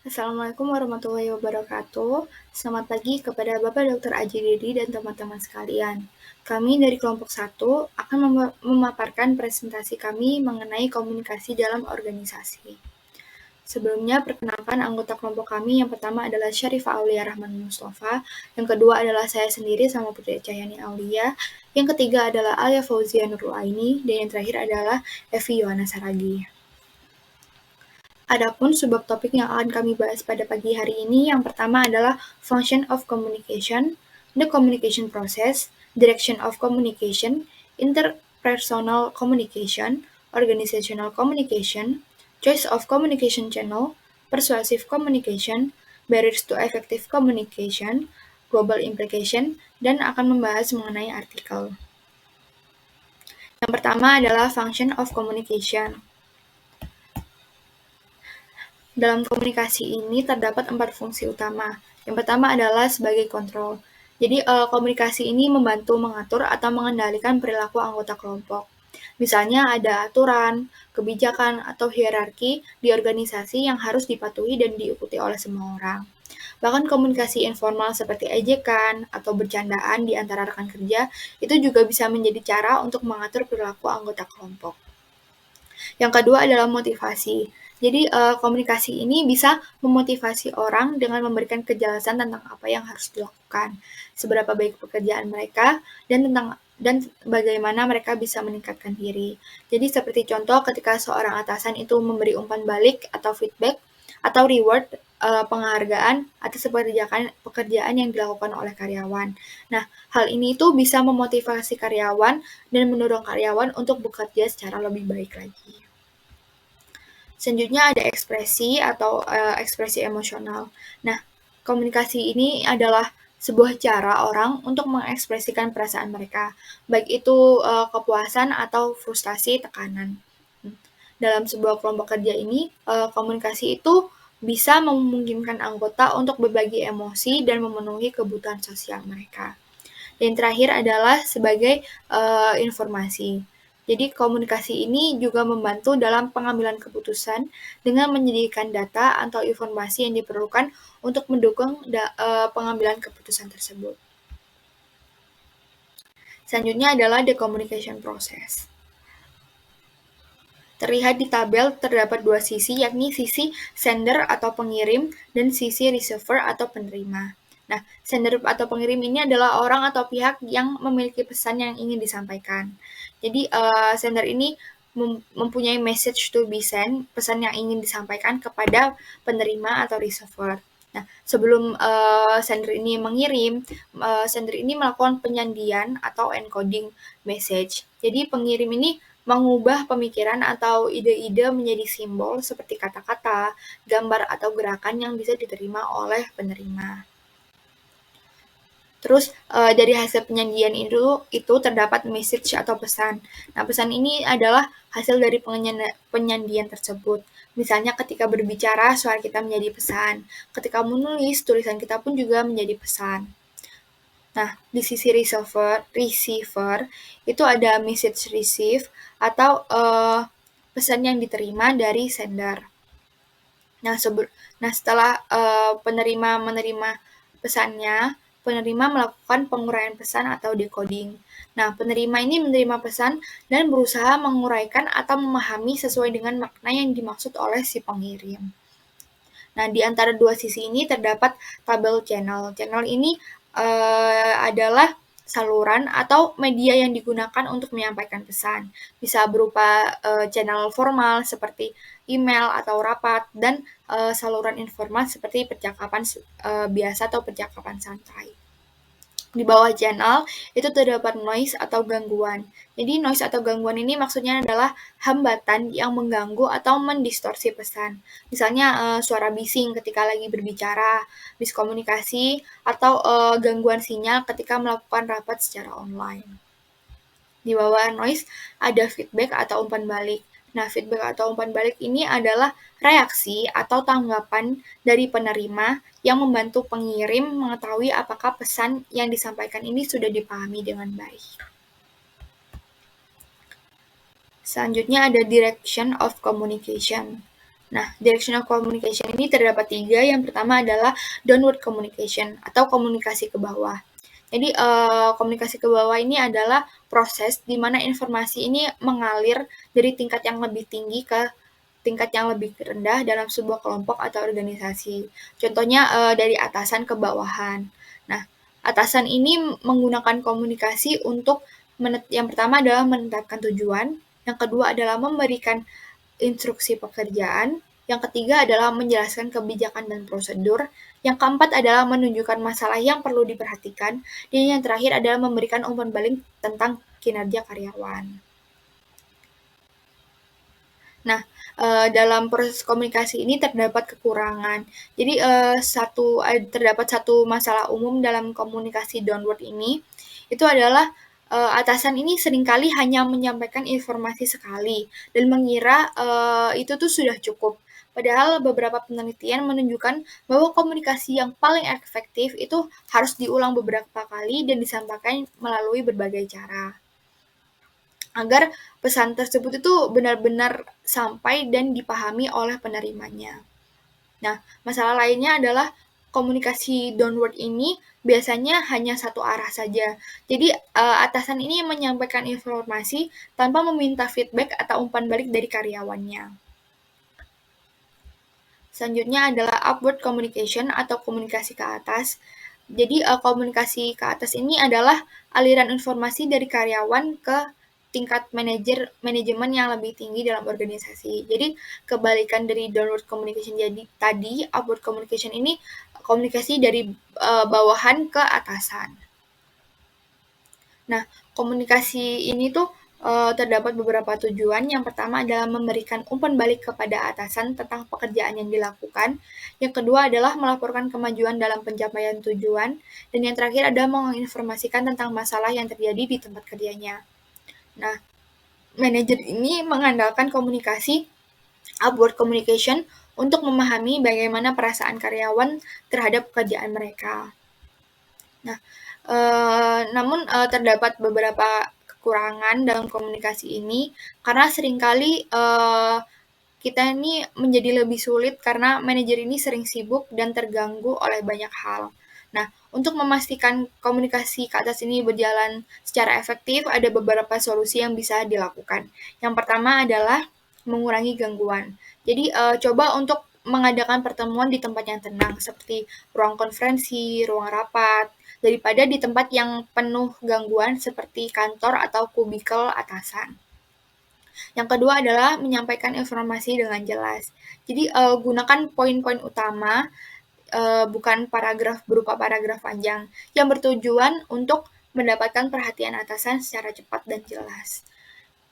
Assalamualaikum warahmatullahi wabarakatuh. Selamat pagi kepada Bapak Dr. Aji Dedi dan teman-teman sekalian. Kami dari kelompok 1 akan memaparkan presentasi kami mengenai komunikasi dalam organisasi. Sebelumnya, perkenalkan anggota kelompok kami. Yang pertama adalah Syarifah Aulia Rahman Mustafa. Yang kedua adalah saya sendiri sama Putri Cahyani Aulia. Yang ketiga adalah Alia Fauzia Nurul Aini. Dan yang terakhir adalah Evi Yohana Saragi. Adapun subtopik yang akan kami bahas pada pagi hari ini, yang pertama adalah function of communication, the communication process, direction of communication, interpersonal communication, organizational communication, choice of communication channel, persuasive communication, barriers to effective communication, global implication, dan akan membahas mengenai artikel. Yang pertama adalah function of communication. Dalam komunikasi ini terdapat 4 fungsi utama. Yang pertama adalah sebagai kontrol. Jadi, komunikasi ini membantu mengatur atau mengendalikan perilaku anggota kelompok. Misalnya ada aturan, kebijakan, atau hierarki di organisasi yang harus dipatuhi dan diikuti oleh semua orang. Bahkan komunikasi informal seperti ejekan atau bercandaan di antara rekan kerja itu juga bisa menjadi cara untuk mengatur perilaku anggota kelompok. Yang kedua adalah motivasi. Jadi komunikasi ini bisa memotivasi orang dengan memberikan kejelasan tentang apa yang harus dilakukan, seberapa baik pekerjaan mereka, dan bagaimana mereka bisa meningkatkan diri. Jadi seperti contoh ketika seorang atasan itu memberi umpan balik atau feedback atau reward penghargaan atas pekerjaan yang dilakukan oleh karyawan. Nah, hal ini itu bisa memotivasi karyawan dan mendorong karyawan untuk bekerja secara lebih baik lagi. Selanjutnya ada ekspresi atau ekspresi emosional. Nah, komunikasi ini adalah sebuah cara orang untuk mengekspresikan perasaan mereka, baik itu kepuasan atau frustasi, tekanan. Dalam sebuah kelompok kerja ini, komunikasi itu bisa memungkinkan anggota untuk berbagi emosi dan memenuhi kebutuhan sosial mereka. Dan terakhir adalah sebagai informasi. Jadi komunikasi ini juga membantu dalam pengambilan keputusan dengan menyediakan data atau informasi yang diperlukan untuk mendukung pengambilan keputusan tersebut. Selanjutnya adalah the communication process. Terlihat di tabel terdapat dua sisi, yakni sisi sender atau pengirim dan sisi receiver atau penerima. Nah, sender atau pengirim ini adalah orang atau pihak yang memiliki pesan yang ingin disampaikan. Jadi, sender ini mempunyai message to be sent, pesan yang ingin disampaikan kepada penerima atau receiver. Nah, sebelum sender ini mengirim, sender ini melakukan penyandian atau encoding message. Jadi, pengirim ini mengubah pemikiran atau ide-ide menjadi simbol seperti kata-kata, gambar, atau gerakan yang bisa diterima oleh penerima. Terus dari hasil penyandian itu terdapat message atau pesan. Nah, pesan ini adalah hasil dari penyandian tersebut. Misalnya ketika berbicara, suara kita menjadi pesan. Ketika menulis, tulisan kita pun juga menjadi pesan. Nah, di sisi receiver itu ada message receive atau pesan yang diterima dari sender. Nah, setelah penerima menerima pesannya, penerima melakukan penguraian pesan atau decoding. Nah, penerima ini menerima pesan dan berusaha menguraikan atau memahami sesuai dengan makna yang dimaksud oleh si pengirim. Nah, di antara dua sisi ini terdapat tabel channel. Channel ini adalah saluran atau media yang digunakan untuk menyampaikan pesan. Bisa berupa channel formal seperti email atau rapat, dan saluran informal seperti percakapan biasa atau percakapan santai. Di bawah channel itu terdapat noise atau gangguan. Jadi noise atau gangguan ini maksudnya adalah hambatan yang mengganggu atau mendistorsi pesan. Misalnya suara bising ketika lagi berbicara, miskomunikasi, atau gangguan sinyal ketika melakukan rapat secara online. Di bawah noise ada feedback atau umpan balik. Nah, feedback atau umpan balik ini adalah reaksi atau tanggapan dari penerima yang membantu pengirim mengetahui apakah pesan yang disampaikan ini sudah dipahami dengan baik. Selanjutnya ada direction of communication. Nah, directional communication ini terdapat 3. Yang pertama adalah downward communication atau komunikasi ke bawah. Jadi komunikasi ke bawah ini adalah proses di mana informasi ini mengalir dari tingkat yang lebih tinggi ke tingkat yang lebih rendah dalam sebuah kelompok atau organisasi. Contohnya dari atasan ke bawahan. Nah, atasan ini menggunakan komunikasi untuk yang pertama adalah menetapkan tujuan, yang kedua adalah memberikan instruksi pekerjaan, yang ketiga adalah menjelaskan kebijakan dan prosedur, yang keempat adalah menunjukkan masalah yang perlu diperhatikan, dan yang terakhir adalah memberikan umpan balik tentang kinerja karyawan. Nah, dalam proses komunikasi ini terdapat kekurangan. Jadi terdapat satu masalah umum dalam komunikasi downward ini, itu adalah atasan ini seringkali hanya menyampaikan informasi sekali dan mengira itu tuh sudah cukup. Padahal beberapa penelitian menunjukkan bahwa komunikasi yang paling efektif itu harus diulang beberapa kali dan disampaikan melalui berbagai cara agar pesan tersebut itu benar-benar sampai dan dipahami oleh penerimanya. Nah, masalah lainnya adalah komunikasi downward ini biasanya hanya satu arah saja. Jadi, atasan ini menyampaikan informasi tanpa meminta feedback atau umpan balik dari karyawannya. Selanjutnya adalah upward communication atau komunikasi ke atas. Jadi, komunikasi ke atas ini adalah aliran informasi dari karyawan ke tingkat manajemen yang lebih tinggi dalam organisasi. Jadi, kebalikan dari downward communication jadi tadi, upward communication ini komunikasi dari bawahan ke atasan. Nah, komunikasi ini tuh terdapat beberapa tujuan. Yang pertama adalah memberikan umpan balik kepada atasan tentang pekerjaan yang dilakukan. Yang kedua adalah melaporkan kemajuan dalam pencapaian tujuan. Dan yang terakhir adalah menginformasikan tentang masalah yang terjadi di tempat kerjanya. Nah, manajer ini mengandalkan komunikasi upward communication untuk memahami bagaimana perasaan karyawan terhadap pekerjaan mereka. Nah, namun terdapat beberapa kekurangan dalam komunikasi ini karena seringkali kita ini menjadi lebih sulit karena manajer ini sering sibuk dan terganggu oleh banyak hal. Nah, untuk memastikan komunikasi ke atas ini berjalan secara efektif, ada beberapa solusi yang bisa dilakukan. Yang pertama adalah mengurangi gangguan. Jadi, coba untuk mengadakan pertemuan di tempat yang tenang, seperti ruang konferensi, ruang rapat, daripada di tempat yang penuh gangguan seperti kantor atau kubikel atasan. Yang kedua adalah menyampaikan informasi dengan jelas. Jadi gunakan poin-poin utama, bukan berupa paragraf panjang, yang bertujuan untuk mendapatkan perhatian atasan secara cepat dan jelas.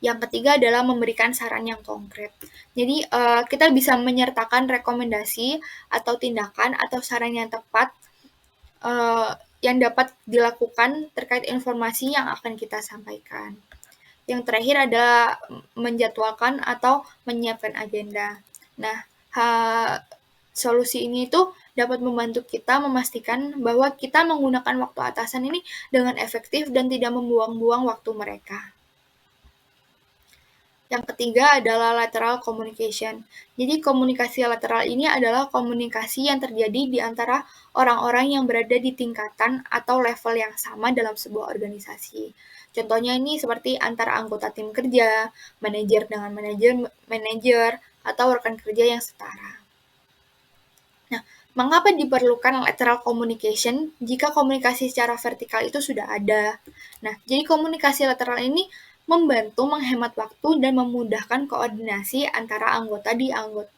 Yang ketiga adalah memberikan saran yang konkret. Jadi kita bisa menyertakan rekomendasi atau tindakan atau saran yang tepat yang dapat dilakukan terkait informasi yang akan kita sampaikan. Yang terakhir adalah menjadwalkan atau menyiapkan agenda. Nah, solusi ini tuh dapat membantu kita memastikan bahwa kita menggunakan waktu atasan ini dengan efektif dan tidak membuang-buang waktu mereka. Yang ketiga adalah lateral communication. Jadi komunikasi lateral ini adalah komunikasi yang terjadi di antara orang-orang yang berada di tingkatan atau level yang sama dalam sebuah organisasi. Contohnya ini seperti antara anggota tim kerja, manajer dengan manajer, atau rekan kerja yang setara. Nah, mengapa diperlukan lateral communication jika komunikasi secara vertikal itu sudah ada? Nah, jadi komunikasi lateral ini membantu menghemat waktu dan memudahkan koordinasi antara anggota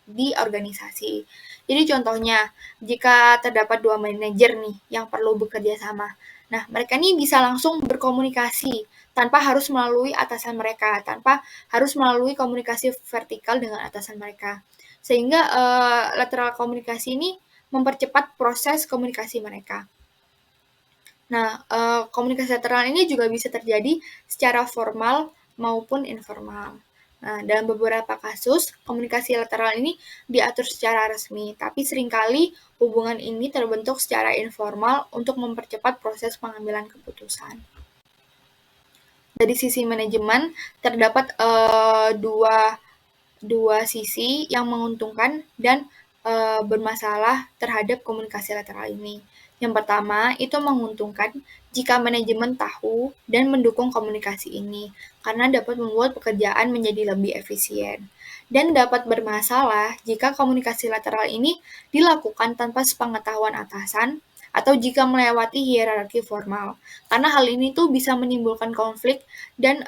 di organisasi. Jadi contohnya, jika terdapat 2 manajer nih yang perlu bekerja sama. Nah, mereka ini bisa langsung berkomunikasi tanpa harus melalui atasan mereka, tanpa harus melalui komunikasi vertikal dengan atasan mereka. Sehingga lateral komunikasi ini mempercepat proses komunikasi mereka. Nah, komunikasi lateral ini juga bisa terjadi secara formal maupun informal. Nah, dalam beberapa kasus, komunikasi lateral ini diatur secara resmi, tapi seringkali hubungan ini terbentuk secara informal untuk mempercepat proses pengambilan keputusan. Dari sisi manajemen, terdapat dua dua sisi yang menguntungkan dan bermasalah terhadap komunikasi lateral ini. Yang pertama, itu menguntungkan jika manajemen tahu dan mendukung komunikasi ini, karena dapat membuat pekerjaan menjadi lebih efisien. Dan dapat bermasalah jika komunikasi lateral ini dilakukan tanpa sepengetahuan atasan atau jika melewati hierarki formal. Karena hal ini tuh bisa menimbulkan konflik dan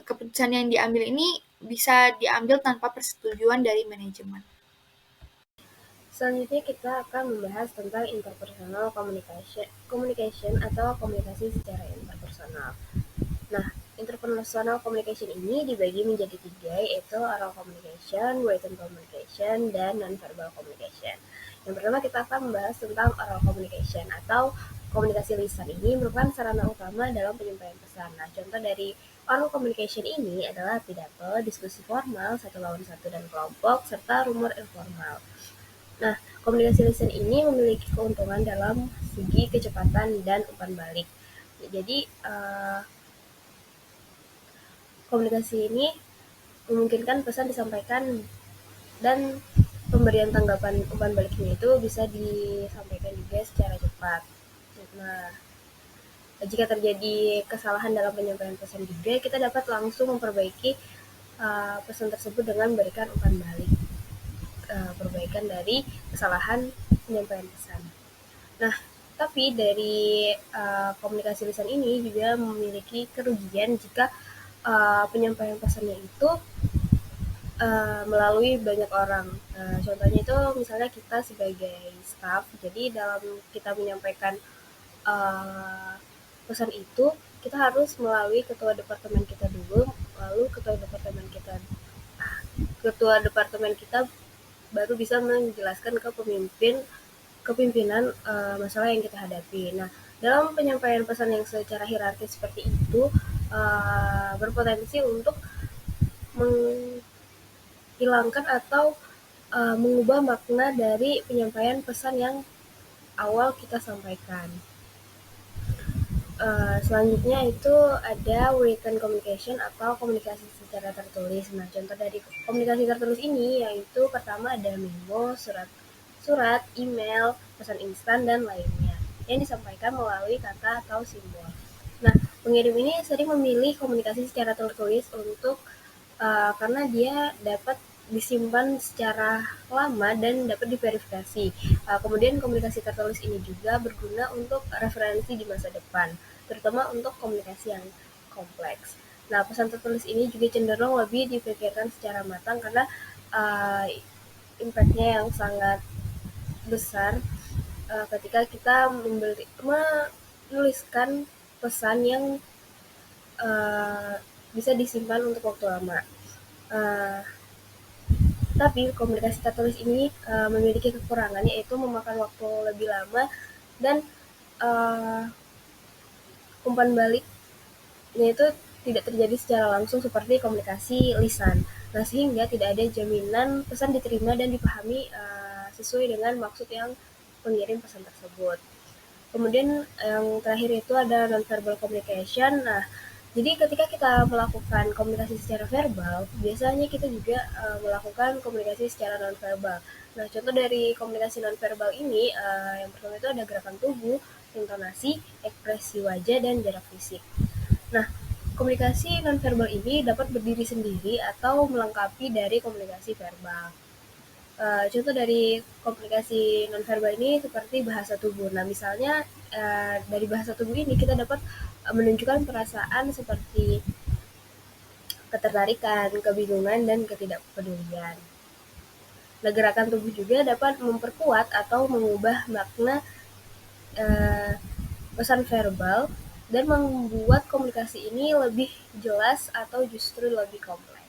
keputusan yang diambil ini bisa diambil tanpa persetujuan dari manajemen. Selanjutnya kita akan membahas tentang interpersonal communication atau komunikasi secara interpersonal. Nah, interpersonal communication ini dibagi menjadi tiga, yaitu oral communication, written communication, dan non-verbal communication. Yang pertama kita akan membahas tentang oral communication atau komunikasi lisan. Ini merupakan sarana utama dalam penyampaian pesan. Nah, contoh dari oral communication ini adalah pidato, diskusi formal, satu lawan satu dan kelompok, serta rumor informal. Nah, komunikasi lisan ini memiliki keuntungan dalam segi kecepatan dan umpan balik. Jadi, komunikasi ini memungkinkan pesan disampaikan dan pemberian tanggapan umpan baliknya itu bisa disampaikan juga secara cepat. Nah, jika terjadi kesalahan dalam penyampaian pesan juga, kita dapat langsung memperbaiki pesan tersebut dengan memberikan umpan balik, perbaikan dari kesalahan penyampaian pesan. Nah, tapi dari komunikasi lisan ini juga memiliki kerugian jika penyampaian pesannya itu melalui banyak orang. Contohnya itu misalnya kita sebagai staff, jadi dalam kita menyampaikan uh, pesan itu, kita harus melalui ketua departemen kita dulu, lalu ketua departemen kita baru bisa menjelaskan ke kepimpinan masalah yang kita hadapi. Nah, dalam penyampaian pesan yang secara hierarkis seperti itu berpotensi untuk menghilangkan atau mengubah makna dari penyampaian pesan yang awal kita sampaikan. Selanjutnya itu ada written communication atau komunikasi secara tertulis. Nah, contoh dari komunikasi tertulis ini yaitu pertama ada memo, surat, email, pesan instan, dan lainnya yang disampaikan melalui kata atau simbol. Nah, pengirim ini sering memilih komunikasi secara tertulis karena dia dapat disimpan secara lama dan dapat diverifikasi. Kemudian komunikasi tertulis ini juga berguna untuk referensi di masa depan, terutama untuk komunikasi yang kompleks. Nah, pesan tertulis ini juga cenderung lebih dipikirkan secara matang karena uh, impact-nya yang sangat besar ketika kita menuliskan pesan yang uh, bisa disimpan untuk waktu lama. Uh, tapi komunikasi tertulis ini memiliki kekurangan, yaitu memakan waktu lebih lama dan uh, umpan baliknya itu tidak terjadi secara langsung seperti komunikasi lisan. Nah, sehingga tidak ada jaminan pesan diterima dan dipahami sesuai dengan maksud yang pengirim pesan tersebut. Kemudian yang terakhir itu ada non-verbal communication. Nah, jadi ketika kita melakukan komunikasi secara verbal, biasanya kita juga melakukan komunikasi secara non-verbal. Nah, contoh dari komunikasi non-verbal ini, yang pertama itu ada gerakan tubuh, intonasi, ekspresi wajah, dan jarak fisik. Nah, komunikasi non-verbal ini dapat berdiri sendiri atau melengkapi dari komunikasi verbal. Contoh dari komunikasi nonverbal ini seperti bahasa tubuh. Nah, misalnya dari bahasa tubuh ini kita dapat menunjukkan perasaan seperti ketertarikan, kebingungan, dan ketidakpedulian. Nah, gerakan tubuh juga dapat memperkuat atau mengubah makna uh, pesan verbal dan membuat komunikasi ini lebih jelas atau justru lebih kompleks.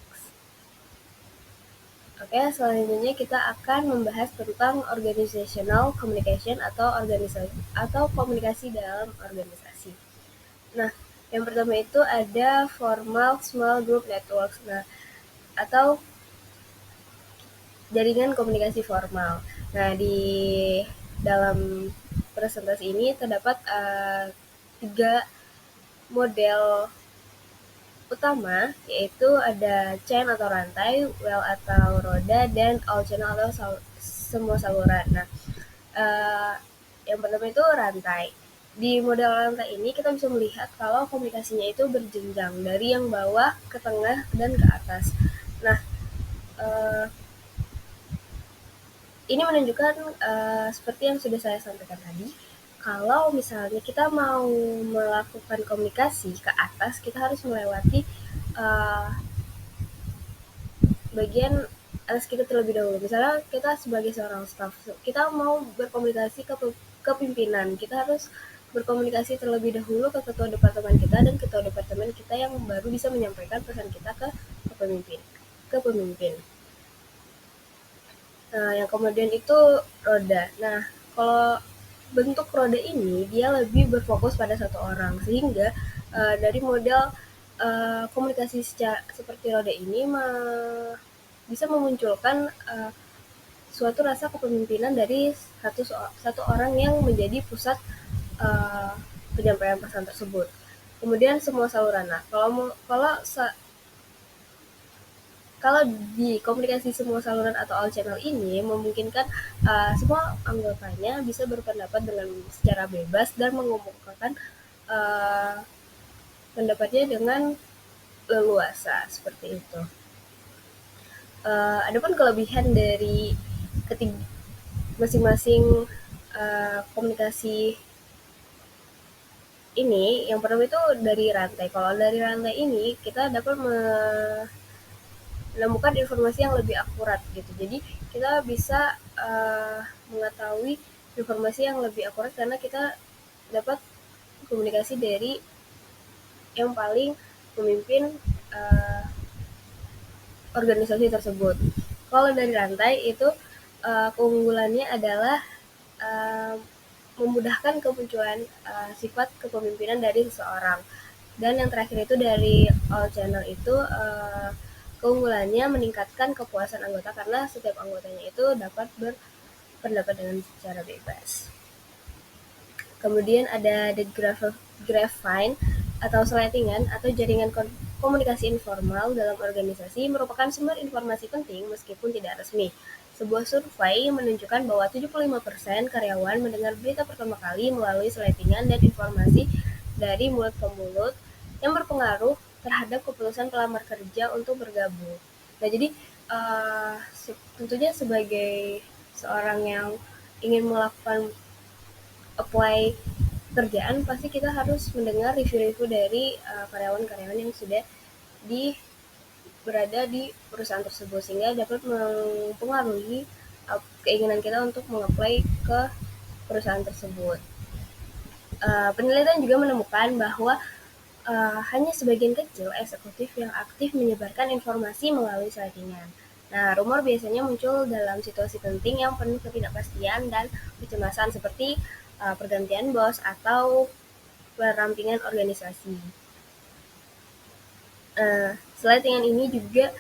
Oke, selanjutnya kita akan membahas tentang organizational communication atau komunikasi dalam organisasi. Nah, yang pertama itu ada formal small group networks. Nah, atau jaringan komunikasi formal. Nah, di dalam presentasi ini terdapat tiga model utama, yaitu ada chain atau rantai, well atau roda, dan all channel atau semua saluran. Nah, eh, yang pertama itu rantai. Di model rantai ini kita bisa melihat kalau komunikasinya itu berjenjang dari yang bawah ke tengah dan ke atas. Nah, eh, ini menunjukkan seperti yang sudah saya sampaikan tadi, kalau misalnya kita mau melakukan komunikasi ke atas, kita harus melewati eh, bagian atas kita terlebih dahulu. Misalnya kita sebagai seorang staff, kita mau berkomunikasi ke pimpinan, kita harus berkomunikasi terlebih dahulu ke ketua departemen kita, dan ketua departemen kita yang baru bisa menyampaikan pesan kita ke pemimpin. Ke pemimpin. Nah, yang kemudian itu roda. Nah, kalau bentuk roda ini dia lebih berfokus pada satu orang, sehingga dari model komunikasi seperti roda ini bisa memunculkan suatu rasa kepemimpinan dari satu orang yang menjadi pusat uh, penyampaian pesan tersebut. Kemudian semua saluran. Nah, kalau di komunikasi semua saluran atau all channel ini memungkinkan semua anggotanya bisa berpendapat dengan secara bebas dan mengemukakan uh, pendapatnya dengan leluasa seperti itu. Adapun kelebihan dari ketiga masing-masing komunikasi ini, yang pertama itu dari rantai. Kalau dari rantai ini kita dapat menemukan informasi yang lebih akurat gitu. Jadi kita bisa mengetahui informasi yang lebih akurat karena kita dapat komunikasi dari yang paling memimpin organisasi tersebut. Kalau dari rantai itu keunggulannya adalah uh, memudahkan kemunculan sifat kepemimpinan dari seseorang. Dan yang terakhir itu dari all channel itu keunggulannya meningkatkan kepuasan anggota karena setiap anggotanya itu dapat berpendapat dengan secara bebas. Kemudian ada the grapevine atau seletingan atau jaringan komunikasi informal dalam organisasi merupakan sumber informasi penting meskipun tidak resmi. Sebuah survei menunjukkan bahwa 75% karyawan mendengar berita pertama kali melalui seletingan dan informasi dari mulut ke mulut yang berpengaruh terhadap keputusan pelamar kerja untuk bergabung. Nah, jadi tentunya sebagai seorang yang ingin melakukan apply kerjaan, pasti kita harus mendengar review-review dari karyawan-karyawan yang sudah berada di perusahaan tersebut, sehingga dapat mempengaruhi keinginan kita untuk mengapply ke perusahaan tersebut. Penelitian juga menemukan bahwa hanya sebagian kecil eksekutif yang aktif menyebarkan informasi melalui settingan. Nah, rumor biasanya muncul dalam situasi penting yang penuh ketidakpastian dan kecemasan seperti pergantian bos atau perampingan organisasi. Settingan ini juga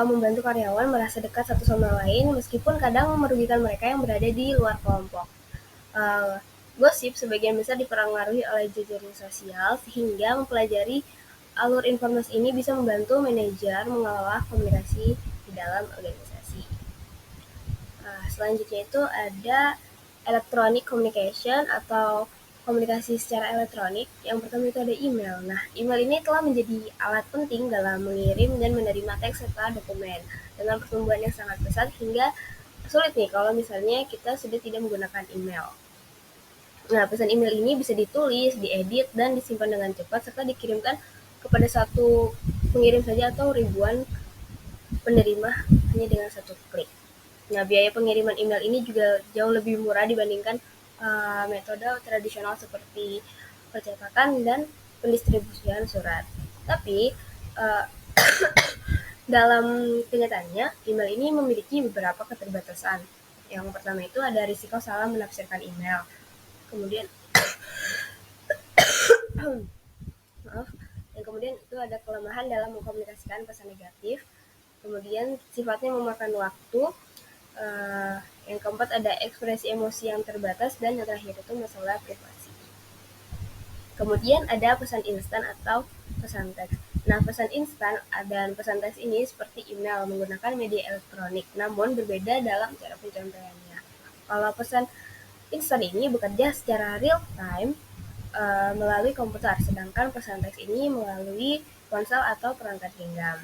membantu karyawan merasa dekat satu sama lain meskipun kadang merugikan mereka yang berada di luar kelompok. Gosip sebagian besar dipengaruhi oleh jejaring sosial sehingga mempelajari alur informasi ini bisa membantu manajer mengelola komunikasi di dalam organisasi. Selanjutnya itu ada electronic communication atau komunikasi secara elektronik. Yang pertama itu ada email. Nah, email ini telah menjadi alat penting dalam mengirim dan menerima teks serta dokumen dengan pertumbuhan yang sangat pesat hingga sulit nih kalau misalnya kita sudah tidak menggunakan email. Nah, pesan email ini bisa ditulis, diedit, dan disimpan dengan cepat serta dikirimkan kepada satu pengirim saja atau ribuan penerima hanya dengan satu klik. Nah, biaya pengiriman email ini juga jauh lebih murah dibandingkan metode tradisional seperti percetakan dan pendistribusian surat. Tapi dalam kenyataannya, email ini memiliki beberapa keterbatasan. Yang pertama itu ada risiko salah menafsirkan email. Kemudian maaf, yang kemudian itu ada kelemahan dalam mengkomunikasikan pesan negatif. Kemudian sifatnya memakan waktu. Yang keempat ada ekspresi emosi yang terbatas, dan yang terakhir itu masalah privasi. Kemudian ada pesan instan atau pesan teks. Nah, pesan instan dan pesan teks ini seperti email menggunakan media elektronik, namun berbeda dalam cara penyampaiannya. Kalau pesan instan ini bekerja secara real time melalui komputer, sedangkan pesan teks ini melalui ponsel atau perangkat genggam.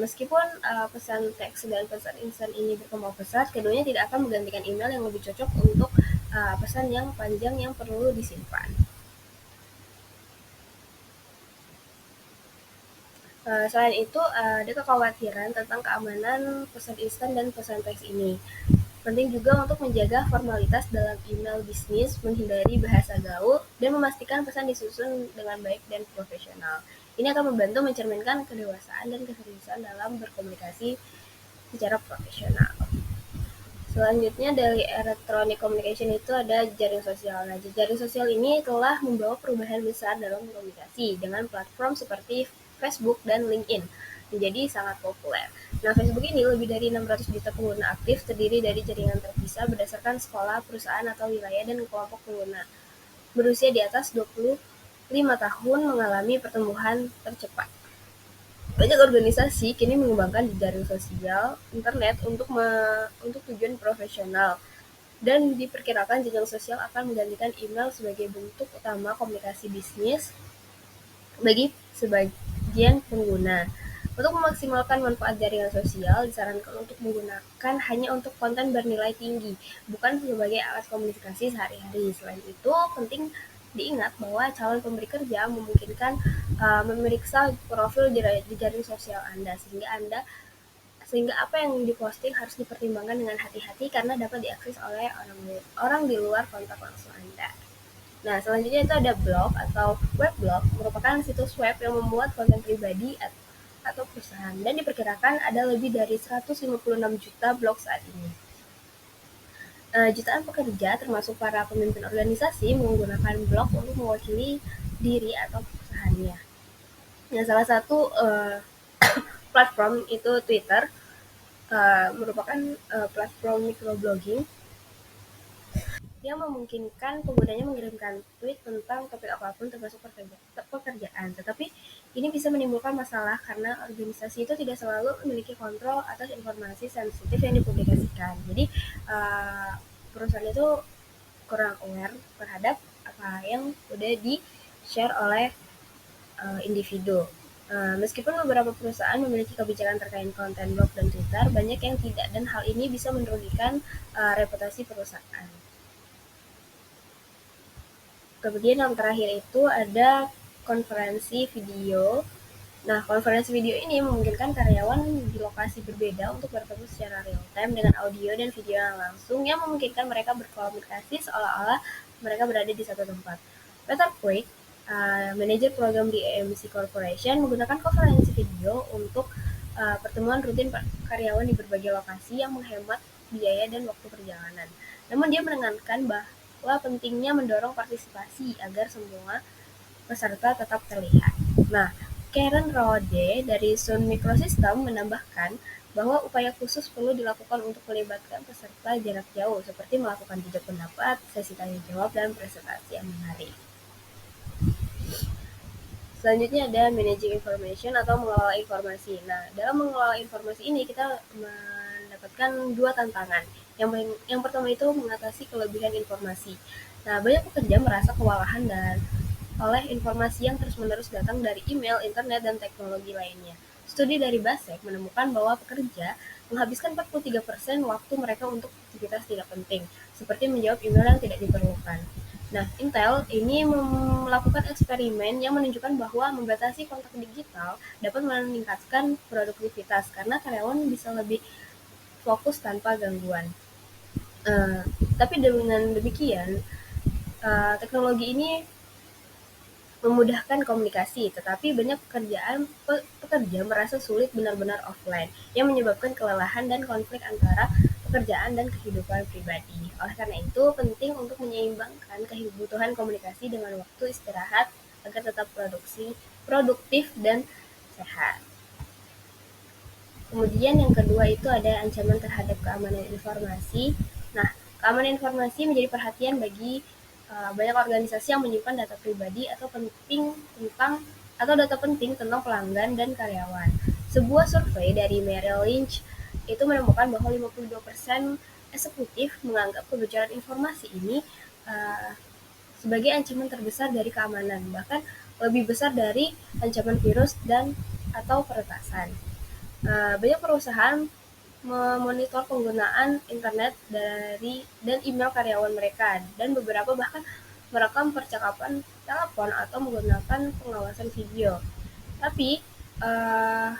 Meskipun pesan teks dan pesan instan ini berkembang pesat, keduanya tidak akan menggantikan email yang lebih cocok untuk pesan yang panjang yang perlu disimpan. Selain itu, ada kekhawatiran tentang keamanan pesan instan dan pesan teks ini. Penting juga untuk menjaga formalitas dalam email bisnis, menghindari bahasa gaul, dan memastikan pesan disusun dengan baik dan profesional. Ini akan membantu mencerminkan kedewasaan dan keseriusan dalam berkomunikasi secara profesional. Selanjutnya dari electronic communication itu ada jaring sosial. Nah, jaring sosial ini telah membawa perubahan besar dalam komunikasi dengan platform seperti Facebook dan LinkedIn menjadi sangat populer. Nah, Facebook ini lebih dari 600 juta pengguna aktif, terdiri dari jaringan terpisah berdasarkan sekolah, perusahaan, atau wilayah dan kelompok pengguna berusia di atas 25 tahun mengalami pertumbuhan tercepat. Banyak organisasi kini mengembangkan jaring sosial internet untuk tujuan profesional dan diperkirakan jejaring sosial akan menggantikan email sebagai bentuk utama komunikasi bisnis bagi sebagian pengguna. Untuk memaksimalkan manfaat jaringan sosial, disarankan untuk menggunakan hanya untuk konten bernilai tinggi, bukan sebagai alat komunikasi sehari-hari. Selain itu, penting diingat bahwa calon pemberi kerja memungkinkan memeriksa profil di jaring sosial Anda, sehingga apa yang diposting harus dipertimbangkan dengan hati-hati karena dapat diakses oleh orang di luar kontak langsung Anda. Nah, selanjutnya itu ada blog atau web blog, merupakan situs web yang memuat konten pribadi atau perusahaan, dan diperkirakan ada lebih dari 156 juta blog saat ini. Jutaan pekerja, termasuk para pemimpin organisasi, menggunakan blog untuk mewakili diri atau perusahaannya. Nah, salah satu platform itu Twitter, merupakan platform microblogging yang memungkinkan penggunanya mengirimkan tweet tentang topik apapun termasuk pekerjaan. Tetapi ini bisa menimbulkan masalah karena organisasi itu tidak selalu memiliki kontrol atas informasi sensitif yang dipublikasikan. Jadi perusahaan itu kurang aware terhadap apa yang udah di-share oleh individu. Meskipun beberapa perusahaan memiliki kebijakan terkait konten blog dan Twitter, banyak yang tidak, dan hal ini bisa merugikan reputasi perusahaan. Kemudian yang terakhir itu ada konferensi video. Nah, konferensi video ini memungkinkan karyawan di lokasi berbeda untuk bertemu secara real time dengan audio dan video yang langsung yang memungkinkan mereka berkomunikasi seolah-olah mereka berada di satu tempat. Peter Quick, manajer program di AMC Corporation, menggunakan konferensi video untuk pertemuan rutin karyawan di berbagai lokasi yang menghemat biaya dan waktu perjalanan. Namun dia menekankan bahwa pentingnya mendorong partisipasi agar semua peserta tetap terlihat. Nah, Karen Rode dari Sun Microsystem menambahkan bahwa upaya khusus perlu dilakukan untuk melibatkan peserta jarak jauh, seperti melakukan jejak pendapat, sesi tanya jawab, dan presentasi yang menarik. Selanjutnya ada managing information atau mengelola informasi. Nah, dalam mengelola informasi ini kita mendapatkan dua tantangan. Yang pertama itu mengatasi kelebihan informasi. Nah, banyak pekerja merasa kewalahan dan oleh informasi yang terus-menerus datang dari email, internet, dan teknologi lainnya. Studi dari Basek menemukan bahwa pekerja menghabiskan 43% waktu mereka untuk aktivitas tidak penting, seperti menjawab email yang tidak diperlukan. Nah, Intel ini melakukan eksperimen yang menunjukkan bahwa membatasi kontak digital dapat meningkatkan produktivitas karena karyawan bisa lebih fokus tanpa gangguan. Tapi dengan demikian, teknologi ini memudahkan komunikasi, tetapi banyak pekerja merasa sulit benar-benar offline, yang menyebabkan kelelahan dan konflik antara pekerjaan dan kehidupan pribadi. Oleh karena itu, penting untuk menyeimbangkan kebutuhan komunikasi dengan waktu istirahat agar tetap produktif dan sehat. Kemudian yang kedua itu ada ancaman terhadap keamanan informasi. Nah, keamanan informasi menjadi perhatian bagi Banyak organisasi yang menyimpan data pribadi atau data penting tentang pelanggan dan karyawan. Sebuah survei dari Merrill Lynch itu menemukan bahwa 52% eksekutif menganggap kebocoran informasi ini uh, sebagai ancaman terbesar dari keamanan, bahkan lebih besar dari ancaman virus dan atau peretasan. Banyak perusahaan memonitor penggunaan internet dan email karyawan mereka, dan beberapa bahkan merekam percakapan telepon atau menggunakan pengawasan video. Tapi uh,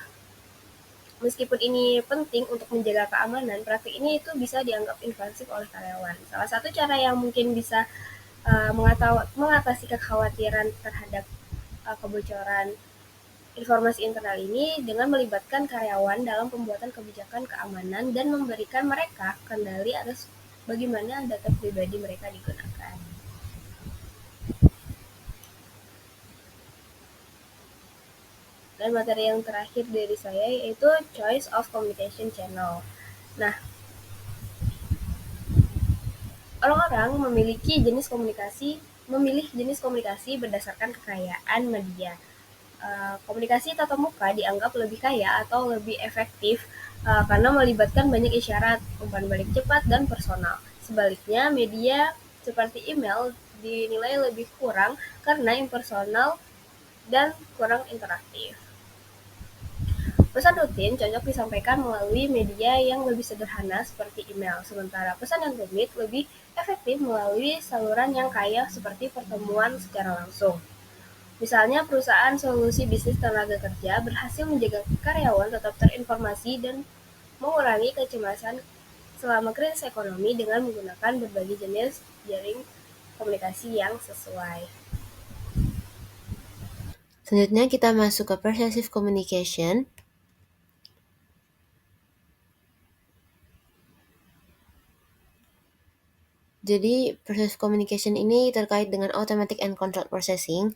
meskipun ini penting untuk menjaga keamanan, praktik ini itu bisa dianggap invasif oleh karyawan. Salah satu cara yang mungkin bisa mengatasi kekhawatiran terhadap kebocoran informasi internal ini dengan melibatkan karyawan dalam pembuatan kebijakan keamanan dan memberikan mereka kendali atas bagaimana data pribadi mereka digunakan. Dan materi yang terakhir dari saya yaitu choice of communication channel. Nah, orang-orang memilih jenis komunikasi berdasarkan kekayaan media. Komunikasi tatap muka dianggap lebih kaya atau lebih efektif karena melibatkan banyak isyarat, umpan balik cepat, dan personal. Sebaliknya, media seperti email dinilai lebih kurang karena impersonal dan kurang interaktif. Pesan rutin cocok disampaikan melalui media yang lebih sederhana seperti email, sementara pesan yang rumit lebih efektif melalui saluran yang kaya seperti pertemuan secara langsung. Misalnya, perusahaan solusi bisnis tenaga kerja berhasil menjaga karyawan tetap terinformasi dan mengurangi kecemasan selama krisis ekonomi dengan menggunakan berbagai jenis jaring komunikasi yang sesuai. Selanjutnya kita masuk ke persuasive communication. Jadi persuasive communication ini terkait dengan automatic and controlled processing.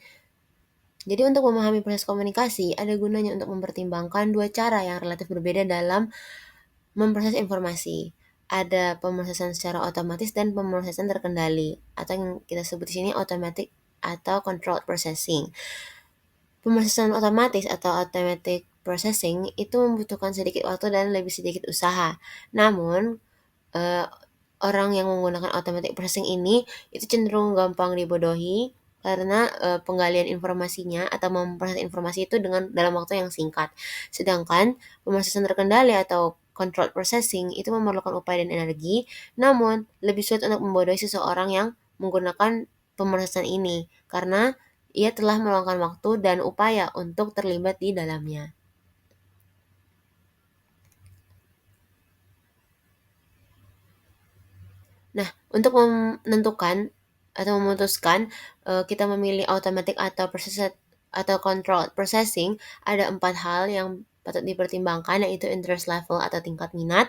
Jadi untuk memahami proses komunikasi, ada gunanya untuk mempertimbangkan dua cara yang relatif berbeda dalam memproses informasi. Ada pemrosesan secara otomatis dan pemrosesan terkendali, atau yang kita sebut di sini automatic atau controlled processing. Pemrosesan otomatis atau automatic processing itu membutuhkan sedikit waktu dan lebih sedikit usaha. Namun, orang yang menggunakan automatic processing ini itu cenderung gampang dibodohi karena penggalian informasinya atau memproses informasi itu dalam waktu yang singkat. Sedangkan pemrosesan terkendali atau controlled processing itu memerlukan upaya dan energi, namun lebih sulit untuk membodohi seseorang yang menggunakan pemrosesan ini karena ia telah meluangkan waktu dan upaya untuk terlibat di dalamnya. Nah, untuk menentukan atau memutuskan kita memilih automatic atau controlled processing, ada 4 hal yang patut dipertimbangkan, yaitu interest level atau tingkat minat,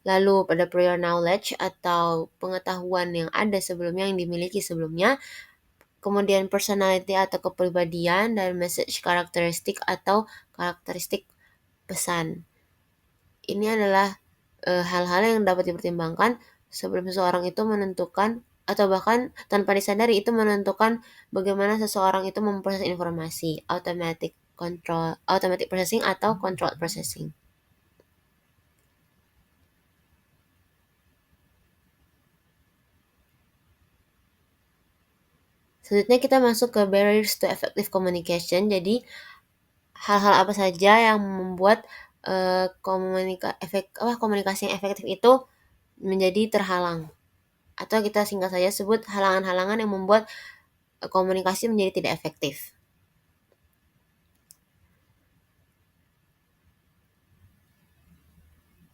lalu pada prior knowledge atau pengetahuan yang ada sebelumnya, yang dimiliki sebelumnya, kemudian personality atau kepribadian, dan message karakteristik atau karakteristik pesan. Ini adalah hal-hal yang dapat dipertimbangkan sebelum seseorang itu menentukan atau bahkan tanpa disadari itu menentukan bagaimana seseorang itu memproses informasi, automatic processing atau controlled processing. Selanjutnya kita masuk ke barriers to effective communication. Jadi hal-hal apa saja yang membuat komunikasi yang efektif itu menjadi terhalang, atau kita singkat saja sebut halangan-halangan yang membuat komunikasi menjadi tidak efektif.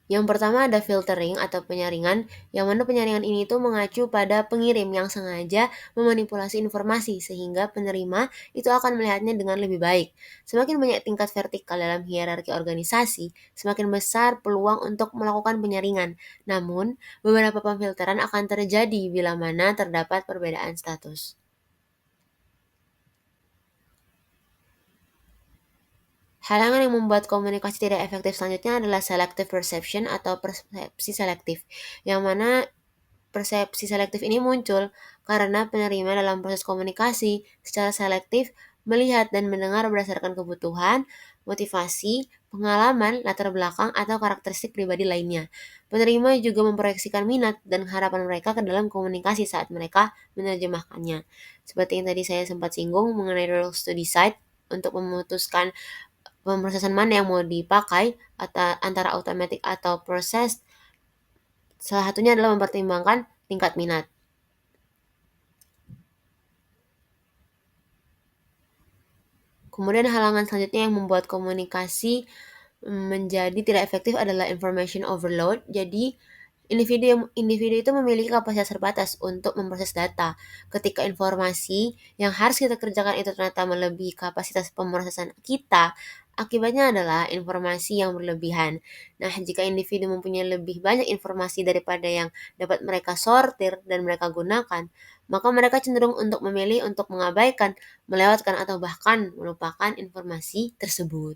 Yang pertama ada filtering atau penyaringan, yang mana penyaringan ini tuh mengacu pada pengirim yang sengaja memanipulasi informasi sehingga penerima itu akan melihatnya dengan lebih baik. Semakin banyak tingkat vertikal dalam hierarki organisasi, semakin besar peluang untuk melakukan penyaringan. Namun, beberapa pemfilteran akan terjadi bila mana terdapat perbedaan status. Halangan yang membuat komunikasi tidak efektif selanjutnya adalah selective perception atau persepsi selektif, yang mana persepsi selektif ini muncul karena penerima dalam proses komunikasi secara selektif melihat dan mendengar berdasarkan kebutuhan, motivasi, pengalaman, latar belakang, atau karakteristik pribadi lainnya. Penerima juga memproyeksikan minat dan harapan mereka ke dalam komunikasi saat mereka menerjemahkannya. Seperti yang tadi saya sempat singgung mengenai rules to decide untuk memutuskan pemrosesan mana yang mau dipakai antara automatic atau processed. Salah satunya adalah mempertimbangkan tingkat minat. Kemudian halangan selanjutnya yang membuat komunikasi menjadi tidak efektif adalah information overload. Jadi individu itu memiliki kapasitas terbatas untuk memproses data. Ketika informasi yang harus kita kerjakan itu ternyata melebihi kapasitas pemrosesan kita, akibatnya adalah informasi yang berlebihan. Nah, jika individu mempunyai lebih banyak informasi daripada yang dapat mereka sortir dan mereka gunakan, maka mereka cenderung untuk memilih untuk mengabaikan, melewatkan, atau bahkan melupakan informasi tersebut.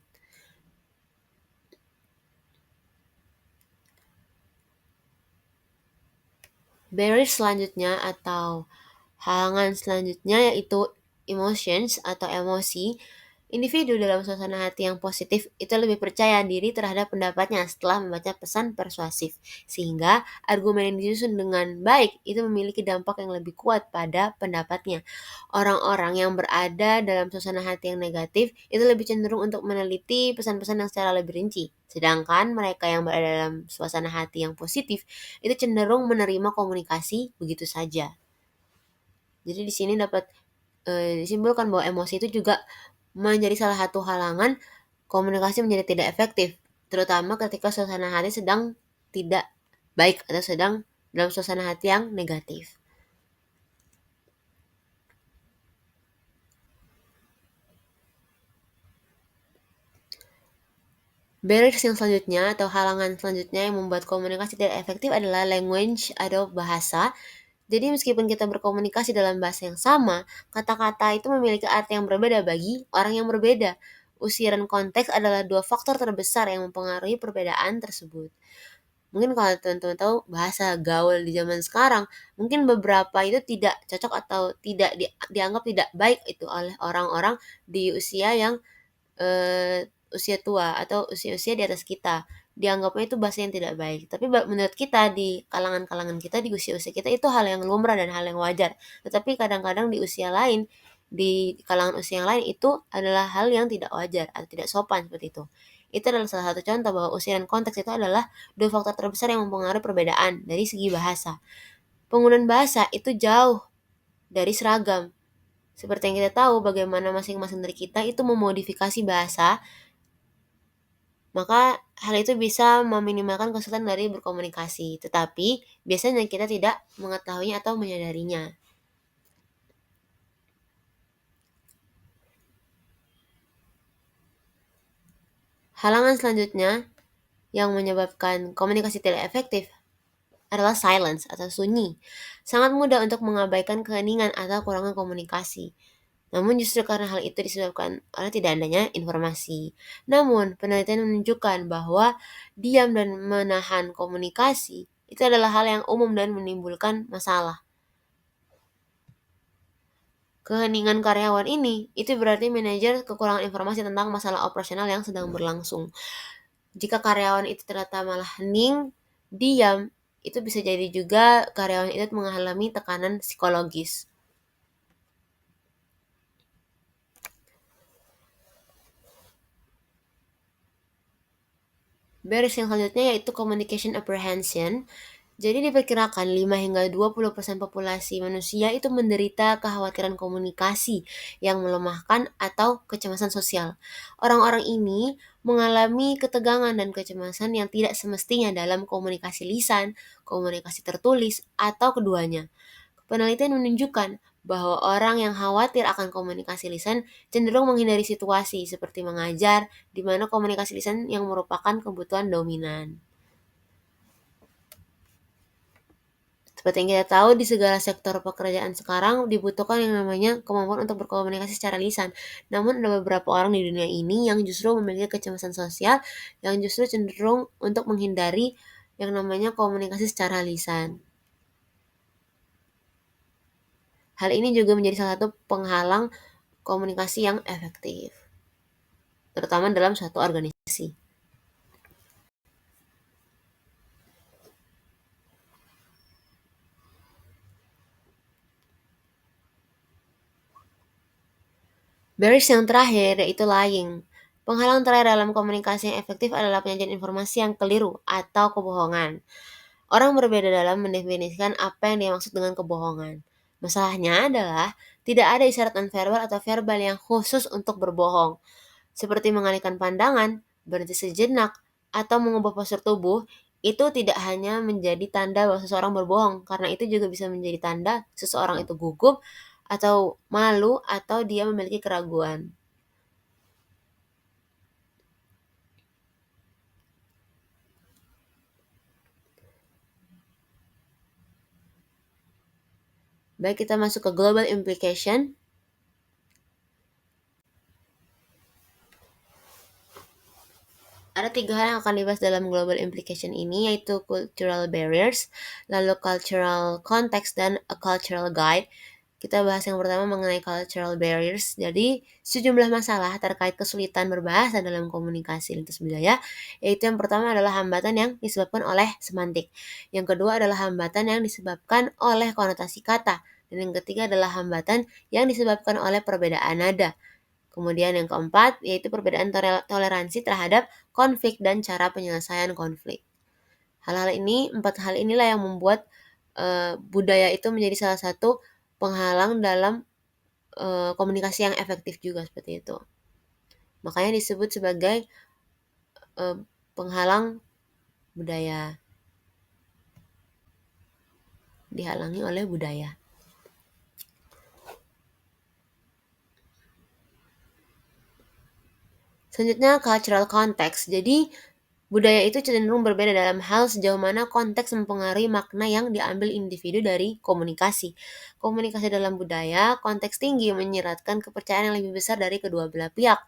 Barrier selanjutnya atau halangan selanjutnya yaitu emotions atau emosi. Individu dalam suasana hati yang positif itu lebih percaya diri terhadap pendapatnya setelah membaca pesan persuasif. Sehingga argumen yang disusun dengan baik itu memiliki dampak yang lebih kuat pada pendapatnya. Orang-orang yang berada dalam suasana hati yang negatif itu lebih cenderung untuk meneliti pesan-pesan yang secara lebih rinci. Sedangkan mereka yang berada dalam suasana hati yang positif itu cenderung menerima komunikasi begitu saja. Jadi di sini dapat disimpulkan bahwa emosi itu juga menjadi salah satu halangan komunikasi menjadi tidak efektif, terutama ketika suasana hati sedang tidak baik atau sedang dalam suasana hati yang negatif. Barriers yang selanjutnya atau halangan selanjutnya yang membuat komunikasi tidak efektif adalah language atau bahasa. Jadi meskipun kita berkomunikasi dalam bahasa yang sama, kata-kata itu memiliki arti yang berbeda bagi orang yang berbeda. Usia dan konteks adalah dua faktor terbesar yang mempengaruhi perbedaan tersebut. Mungkin kalau teman-teman tahu bahasa gaul di zaman sekarang, mungkin beberapa itu tidak cocok atau tidak dianggap tidak baik itu oleh orang-orang di usia yang usia tua atau usia-usia di atas kita. Dianggapnya itu bahasa yang tidak baik. Tapi menurut kita di kalangan-kalangan kita di usia-usia kita itu hal yang lumrah dan hal yang wajar. Tetapi kadang-kadang di usia lain, di kalangan usia yang lain itu adalah hal yang tidak wajar atau tidak sopan seperti itu. Itu adalah salah satu contoh bahwa usia dan konteks itu adalah dua faktor terbesar yang mempengaruhi perbedaan dari segi bahasa. Penggunaan bahasa itu jauh dari seragam. Seperti yang kita tahu bagaimana masing-masing dari kita itu memodifikasi bahasa, maka hal itu bisa meminimalkan kesulitan dari berkomunikasi. Tetapi biasanya kita tidak mengetahuinya atau menyadarinya. Halangan selanjutnya yang menyebabkan komunikasi tidak efektif adalah silence atau sunyi. Sangat mudah untuk mengabaikan keheningan atau kurangan komunikasi. Namun justru karena hal itu disebabkan oleh tidak adanya informasi. Namun penelitian menunjukkan bahwa diam dan menahan komunikasi itu adalah hal yang umum dan menimbulkan masalah. Keheningan karyawan ini itu berarti manajer kekurangan informasi tentang masalah operasional yang sedang berlangsung. Jika karyawan itu ternyata malah hening, diam, itu bisa jadi juga karyawan itu mengalami tekanan psikologis. Barriers yang selanjutnya yaitu communication apprehension. Jadi diperkirakan 5 hingga 20% populasi manusia itu menderita kekhawatiran komunikasi yang melemahkan atau kecemasan sosial. Orang-orang ini mengalami ketegangan dan kecemasan yang tidak semestinya dalam komunikasi lisan, komunikasi tertulis, atau keduanya. Penelitian menunjukkan bahwa orang yang khawatir akan komunikasi lisan cenderung menghindari situasi seperti mengajar, di mana komunikasi lisan yang merupakan kebutuhan dominan. Seperti yang kita tahu, di segala sektor pekerjaan sekarang dibutuhkan yang namanya kemampuan untuk berkomunikasi secara lisan. Namun ada beberapa orang di dunia ini yang justru memiliki kecemasan sosial, yang justru cenderung untuk menghindari yang namanya komunikasi secara lisan. Hal ini juga menjadi salah satu penghalang komunikasi yang efektif, terutama dalam suatu organisasi. Barriers yang terakhir yaitu lying. Penghalang terakhir dalam komunikasi yang efektif adalah penyajian informasi yang keliru atau kebohongan. Orang berbeda dalam mendefinisikan apa yang dimaksud dengan kebohongan. Masalahnya adalah tidak ada isyarat nonverbal atau verbal yang khusus untuk berbohong, seperti mengalihkan pandangan, berhenti sejenak, atau mengubah postur tubuh. Itu tidak hanya menjadi tanda bahwa seseorang berbohong, karena itu juga bisa menjadi tanda seseorang itu gugup atau malu atau dia memiliki keraguan. Baik, kita masuk ke global implication. Ada 3 hal yang akan dibahas dalam global implication ini, yaitu cultural barriers, lalu cultural context, dan a cultural guide. Kita bahas yang pertama mengenai cultural barriers. Jadi, sejumlah masalah terkait kesulitan berbahasa dalam komunikasi lintas budaya, yaitu yang pertama adalah hambatan yang disebabkan oleh semantik. Yang kedua adalah hambatan yang disebabkan oleh konotasi kata. Dan yang ketiga adalah hambatan yang disebabkan oleh perbedaan nada. Kemudian yang keempat, yaitu perbedaan toleransi terhadap konflik dan cara penyelesaian konflik. Empat hal inilah yang membuat budaya itu menjadi salah satu penghalang dalam komunikasi yang efektif juga, seperti itu. Makanya disebut sebagai penghalang budaya. Dihalangi oleh budaya. Selanjutnya, cultural context. Jadi, budaya itu cenderung berbeda dalam hal sejauh mana konteks mempengaruhi makna yang diambil individu dari komunikasi. Komunikasi dalam budaya, konteks tinggi menyeratkan kepercayaan yang lebih besar dari kedua belah pihak.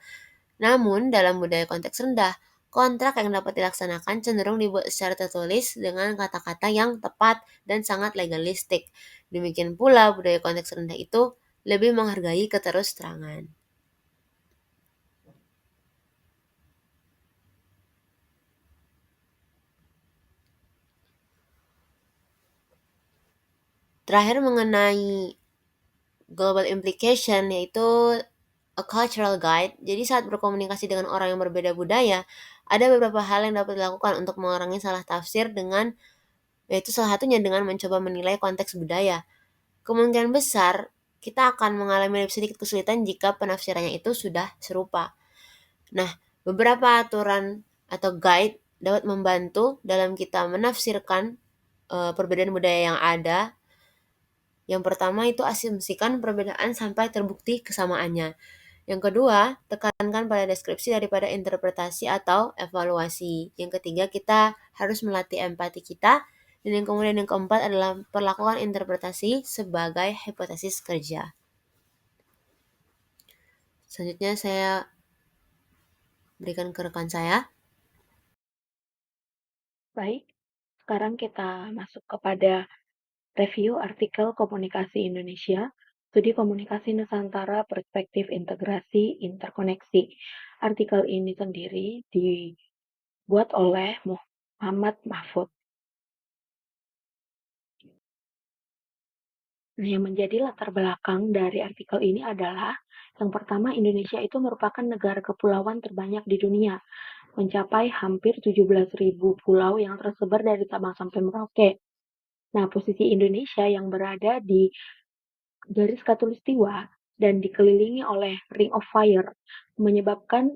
Namun, dalam budaya konteks rendah, kontrak yang dapat dilaksanakan cenderung dibuat secara tertulis dengan kata-kata yang tepat dan sangat legalistik. Demikian pula, budaya konteks rendah itu lebih menghargai keterus-terangan. Terakhir mengenai global implication, yaitu a cultural guide. Jadi saat berkomunikasi dengan orang yang berbeda budaya, ada beberapa hal yang dapat dilakukan untuk mengurangi salah tafsir yaitu salah satunya dengan mencoba menilai konteks budaya. Kemungkinan besar kita akan mengalami sedikit kesulitan jika penafsirannya itu sudah serupa. Nah, beberapa aturan atau guide dapat membantu dalam kita menafsirkan perbedaan budaya yang ada. Yang pertama itu asumsikan perbedaan sampai terbukti kesamaannya. Yang kedua, tekankan pada deskripsi daripada interpretasi atau evaluasi. Yang ketiga, kita harus melatih empati kita. Dan yang keempat adalah perlakukan interpretasi sebagai hipotesis kerja. Selanjutnya saya berikan ke rekan saya. Baik, sekarang kita masuk kepada review artikel Komunikasi Indonesia, Studi Komunikasi Nusantara, Perspektif Integrasi Interkoneksi. Artikel ini sendiri dibuat oleh Muhammad Mahfud. Nah, yang menjadi latar belakang dari artikel ini adalah yang pertama, Indonesia itu merupakan negara kepulauan terbanyak di dunia, mencapai hampir 17.000 pulau yang tersebar dari Sabang sampai Merauke. Nah, posisi Indonesia yang berada di garis khatulistiwa dan dikelilingi oleh Ring of Fire menyebabkan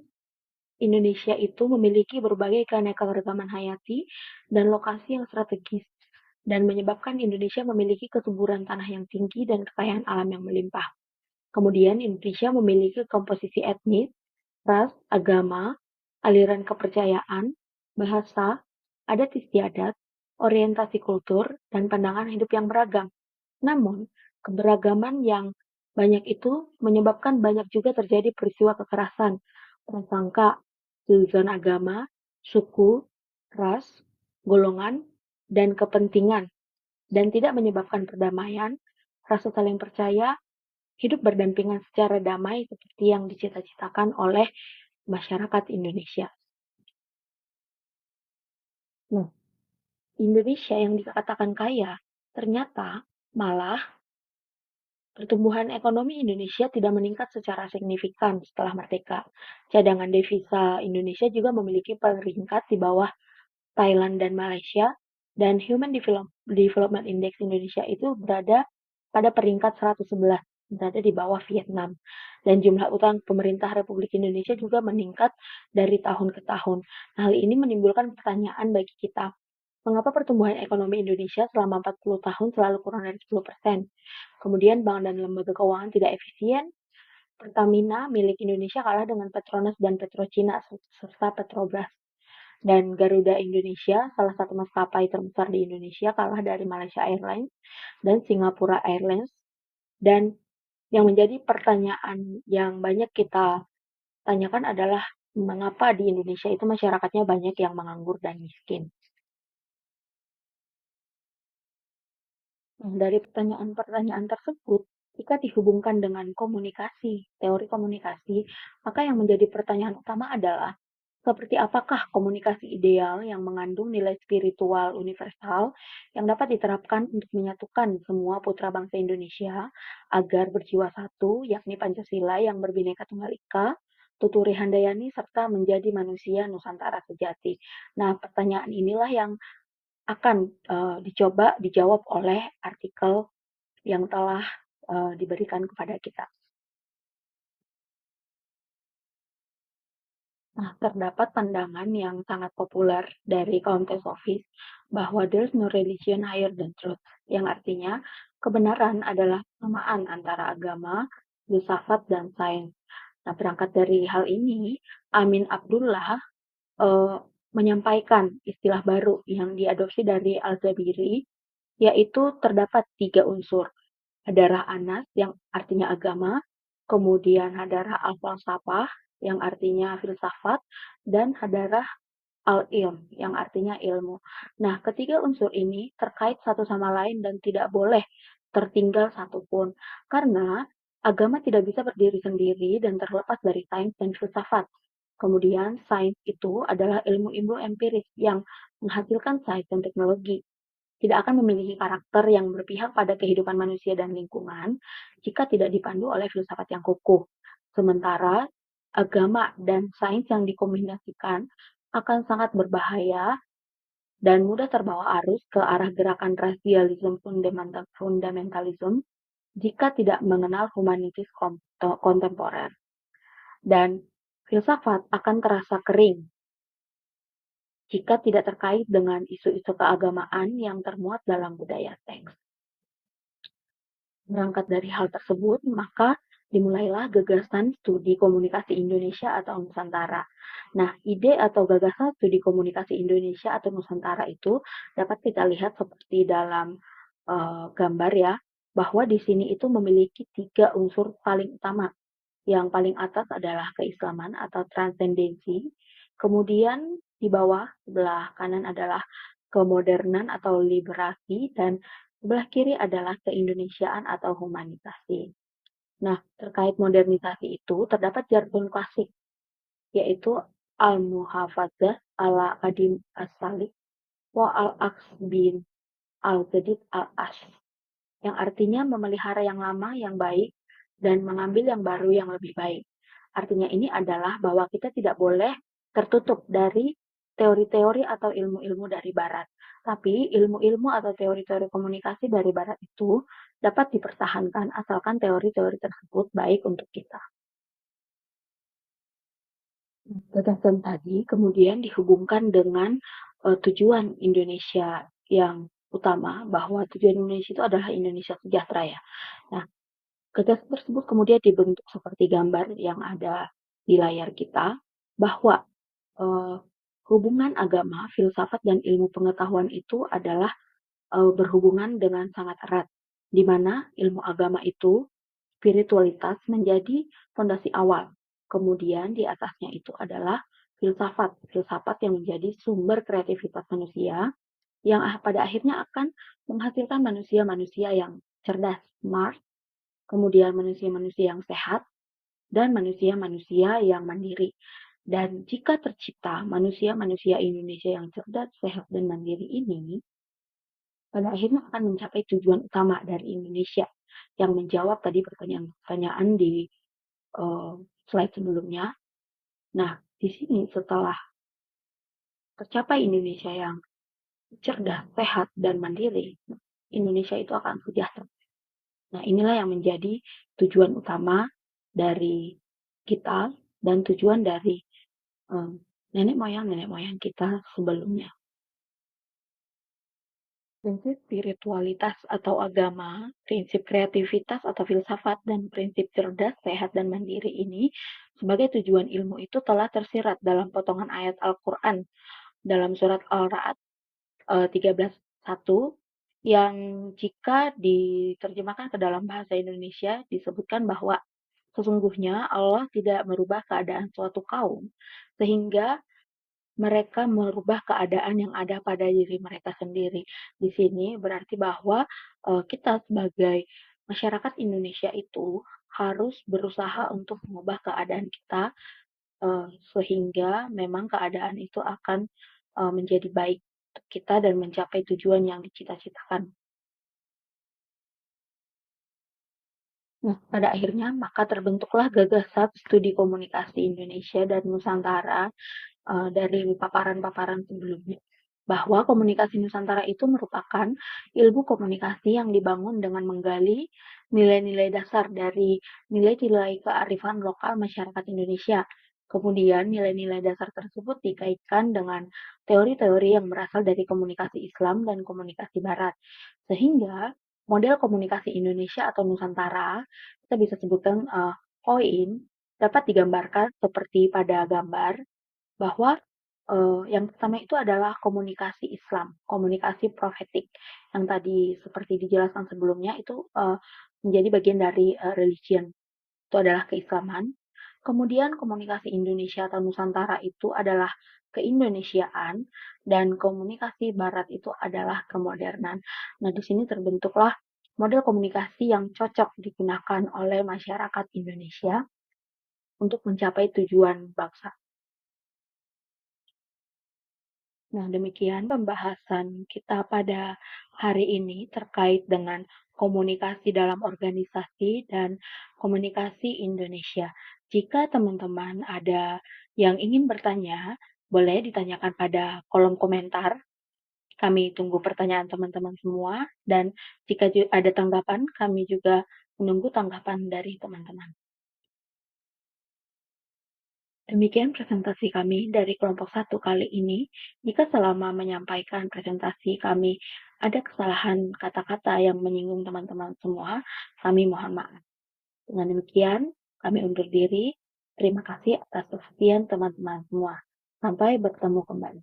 Indonesia itu memiliki berbagai keanekaragaman hayati dan lokasi yang strategis dan menyebabkan Indonesia memiliki kesuburan tanah yang tinggi dan kekayaan alam yang melimpah. Kemudian Indonesia memiliki komposisi etnis, ras, agama, aliran kepercayaan, bahasa, adat istiadat, orientasi kultur, dan pandangan hidup yang beragam. Namun, keberagaman yang banyak itu menyebabkan banyak juga terjadi peristiwa kekerasan, prasangka, tujuan agama, suku, ras, golongan, dan kepentingan, dan tidak menyebabkan perdamaian, rasa saling percaya, hidup berdampingan secara damai seperti yang dicita-citakan oleh masyarakat Indonesia. Nah, Indonesia yang dikatakan kaya, ternyata malah pertumbuhan ekonomi Indonesia tidak meningkat secara signifikan setelah merdeka. Cadangan devisa Indonesia juga memiliki peringkat di bawah Thailand dan Malaysia, dan Human Development Index Indonesia itu berada pada peringkat 111, berada di bawah Vietnam. Dan jumlah utang pemerintah Republik Indonesia juga meningkat dari tahun ke tahun. Nah, hal ini menimbulkan pertanyaan bagi kita. Mengapa pertumbuhan ekonomi Indonesia selama 40 tahun selalu kurang dari 10%? Kemudian bank dan lembaga keuangan tidak efisien. Pertamina milik Indonesia kalah dengan Petronas dan Petrocina serta Petrobras. Dan Garuda Indonesia, salah satu maskapai terbesar di Indonesia, kalah dari Malaysia Airlines dan Singapura Airlines. Dan yang menjadi pertanyaan yang banyak kita tanyakan adalah mengapa di Indonesia itu masyarakatnya banyak yang menganggur dan miskin. Dari pertanyaan-pertanyaan tersebut, jika dihubungkan dengan teori komunikasi, maka yang menjadi pertanyaan utama adalah seperti apakah komunikasi ideal yang mengandung nilai spiritual universal yang dapat diterapkan untuk menyatukan semua putra bangsa Indonesia agar berjiwa satu, yakni Pancasila yang berbineka tunggal ika, tuturi handayani, serta menjadi manusia Nusantara sejati. Nah, pertanyaan inilah yang akan dicoba dijawab oleh artikel yang telah diberikan kepada kita. Nah, terdapat pandangan yang sangat populer dari kaum teosofis bahwa there's no religion higher than truth, yang artinya kebenaran adalah kesamaan antara agama, filsafat, dan sains. Nah, berangkat dari hal ini, Amin Abdullah menyampaikan istilah baru yang diadopsi dari Al-Jabiri, yaitu terdapat 3 unsur. Hadarah Anas yang artinya agama, kemudian hadarah al-falsafah yang artinya filsafat, dan hadarah al-ilm yang artinya ilmu. Nah, ketiga unsur ini terkait satu sama lain dan tidak boleh tertinggal satupun. Karena agama tidak bisa berdiri sendiri dan terlepas dari sains dan filsafat. Kemudian sains itu adalah ilmu-ilmu empiris yang menghasilkan sains dan teknologi. Tidak akan memiliki karakter yang berpihak pada kehidupan manusia dan lingkungan jika tidak dipandu oleh filsafat yang kukuh. Sementara agama dan sains yang dikombinasikan akan sangat berbahaya dan mudah terbawa arus ke arah gerakan rasialisme fundamentalisme jika tidak mengenal humanitis kontemporer. Dan filsafat akan terasa kering jika tidak terkait dengan isu-isu keagamaan yang termuat dalam budaya teks. Berangkat dari hal tersebut, maka dimulailah gagasan studi komunikasi Indonesia atau Nusantara. Nah, ide atau gagasan studi komunikasi Indonesia atau Nusantara itu dapat kita lihat seperti dalam gambar ya, bahwa di sini itu memiliki 3 unsur paling utama. Yang paling atas adalah keislaman atau transendensi, kemudian di bawah sebelah kanan adalah kemodernan atau liberasi, dan sebelah kiri adalah keindonesiaan atau humanisasi. Nah, terkait modernisasi itu terdapat jargon klasik, yaitu al-muhafadzah ala qadim as-salik wa al-aqs bin al-jadid al-ash, yang artinya memelihara yang lama yang baik dan mengambil yang baru yang lebih baik. Artinya ini adalah bahwa kita tidak boleh tertutup dari teori-teori atau ilmu-ilmu dari Barat. Tapi ilmu-ilmu atau teori-teori komunikasi dari Barat itu dapat dipertahankan asalkan teori-teori tersebut baik untuk kita. Gagasan tadi kemudian dihubungkan dengan tujuan Indonesia yang utama, bahwa tujuan Indonesia itu adalah Indonesia sejahtera ya. Nah, gagasan tersebut kemudian dibentuk seperti gambar yang ada di layar kita, bahwa hubungan agama, filsafat, dan ilmu pengetahuan itu adalah berhubungan dengan sangat erat, di mana ilmu agama itu, spiritualitas menjadi fondasi awal. Kemudian di atasnya itu adalah filsafat yang menjadi sumber kreativitas manusia, yang pada akhirnya akan menghasilkan manusia-manusia yang cerdas, smart, kemudian manusia-manusia yang sehat, dan manusia-manusia yang mandiri. Dan jika tercipta manusia-manusia Indonesia yang cerdas, sehat, dan mandiri ini, pada akhirnya akan mencapai tujuan utama dari Indonesia yang menjawab tadi pertanyaan-pertanyaan di slide sebelumnya. Nah, di sini setelah tercapai Indonesia yang cerdas, sehat, dan mandiri, Indonesia itu akan sejahtera. Nah, inilah yang menjadi tujuan utama dari kita dan tujuan dari nenek moyang kita sebelumnya. Prinsip spiritualitas atau agama, prinsip kreativitas atau filsafat, dan prinsip cerdas, sehat, dan mandiri ini sebagai tujuan ilmu itu telah tersirat dalam potongan ayat Al-Quran dalam surat Al-Ra'd 13:1 yang jika diterjemahkan ke dalam bahasa Indonesia disebutkan bahwa sesungguhnya Allah tidak merubah keadaan suatu kaum sehingga mereka merubah keadaan yang ada pada diri mereka sendiri. Di sini berarti bahwa kita sebagai masyarakat Indonesia itu harus berusaha untuk mengubah keadaan kita sehingga memang keadaan itu akan menjadi baik untuk kita dan mencapai tujuan yang dicita-citakan. Nah, pada akhirnya maka terbentuklah gagasan studi komunikasi Indonesia dan Nusantara dari paparan-paparan sebelumnya, bahwa komunikasi Nusantara itu merupakan ilmu komunikasi yang dibangun dengan menggali nilai-nilai dasar dari nilai-nilai kearifan lokal masyarakat Indonesia. Kemudian nilai-nilai dasar tersebut dikaitkan dengan teori-teori yang berasal dari komunikasi Islam dan komunikasi Barat. Sehingga model komunikasi Indonesia atau Nusantara, kita bisa sebutkan koin, dapat digambarkan seperti pada gambar bahwa yang pertama itu adalah komunikasi Islam, komunikasi profetik yang tadi seperti dijelaskan sebelumnya itu menjadi bagian dari religion, itu adalah keislaman. Kemudian komunikasi Indonesia atau Nusantara itu adalah keindonesiaan dan komunikasi Barat itu adalah kemodernan. Nah, di sini terbentuklah model komunikasi yang cocok digunakan oleh masyarakat Indonesia untuk mencapai tujuan bangsa. Nah, demikian pembahasan kita pada hari ini terkait dengan komunikasi dalam organisasi dan komunikasi Indonesia. Jika teman-teman ada yang ingin bertanya, boleh ditanyakan pada kolom komentar. Kami tunggu pertanyaan teman-teman semua, dan jika ada tanggapan, kami juga menunggu tanggapan dari teman-teman. Demikian presentasi kami dari kelompok 1 kali ini. Jika selama menyampaikan presentasi kami ada kesalahan kata-kata yang menyinggung teman-teman semua, kami mohon maaf. Dengan demikian, kami undur diri. Terima kasih atas perhatian teman-teman semua. Sampai bertemu kembali.